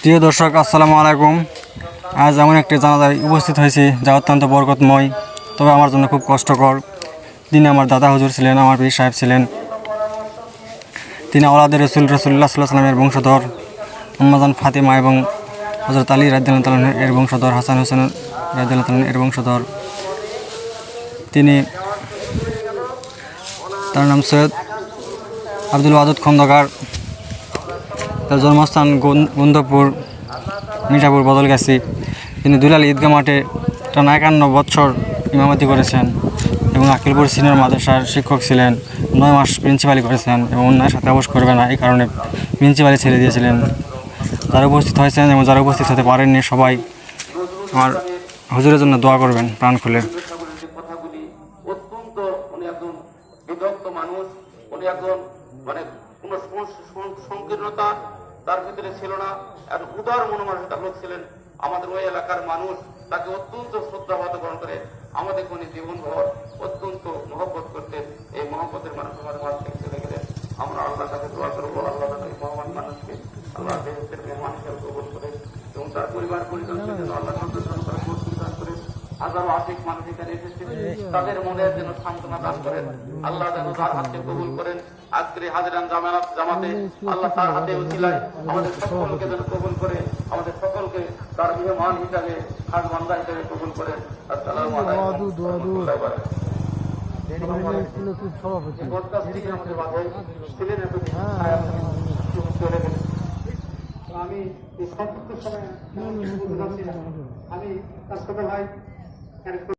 প্রিয় দর্শক, আসসালামু আলাইকুম। আজ এমন একটি জানাজায় উপস্থিত হয়েছি যা অত্যন্ত বরকতময়, তবে আমার জন্য খুব কষ্টকর। তিনি আমার দাদা হুজুর ছিলেন, আমার পীর সাহেব ছিলেন। তিনি আওলাদে রসুল্লাহ সাল্লাল্লাহু আলাইহি ওয়াসাল্লামের বংশধর, আম্মাজান ফাতিমা এবং হযরত আলী রাদিয়াল্লাহু তাআলা এর বংশধর, হাসান হোসেন রাদিয়াল্লাহু তাআলা এর বংশধর। তার নাম সৈয়দ আব্দুল ওয়াদুদ খন্দকার। তার জন্মস্থান গন্ধপুর, মিঠাপুর, বদলগাছি। তিনি দুলাল ঈদগাহ মাঠে টানা 51 বছর ইমামতি করেছেন এবং আকিলপুর সিনিয়র মাদ্রাসার শিক্ষক ছিলেন। 9 মাস প্রিন্সিপালি করেছেন এবং অন্যায়ের সাথে আপোষ করবে না, এই কারণে প্রিন্সিপালি ছেড়ে দিয়েছিলেন। যারা উপস্থিত হয়েছেন এবং যারা উপস্থিত হতে পারেননি, সবাই আমার হুজুরের জন্য দোয়া করবেন প্রাণ খুলে। অত্যন্ত উনি একজন বিদগ্ধ মানুষ। উনি একজন কোন সংকীর্ণতা তার ভিতরে ছিল না, এক উদার মনোমানসিকতা লোক ছিলেন। আমাদের ওই এলাকার মানুষ তাকে অত্যন্ত শ্রদ্ধাভাবে গ্রহণ করে, আমাদের উনি জীবনভর অত্যন্ত মহব্বত করতেন। এই মহব্বতের মানুষ আমাদের মাঝ থেকে চলে গেলেন। আমরা আল্লাহর কাছে দোয়া করবো, আল্লাহ এই মহান মানুষকে আল্লাহ দেশের মেহমান হিসেবে কবুল করে এবং তার পরিবার পরিজনকে যেন আল্লাহ সন্তুষ্ট করে প্রতিষ্ঠান করে। হাজারো আশিক মানুষ এখানে এসেছে, তাদের মনের যেন সান্ত্বনা দান করেন। আল্লাহ যেন তার হাতকে কবুল করেন। আজকের হাজিরান জামাতে আল্লাহ তার হাতে উছিলায় আমাদের সকলকে যেন কবুল করে, আমাদের সকলকে তার মেহমান হিসাবে, খাস বান্দা হিসাবে কবুল করেন। আসসালামু আলাইকুম। আমি তার ছোট ভাই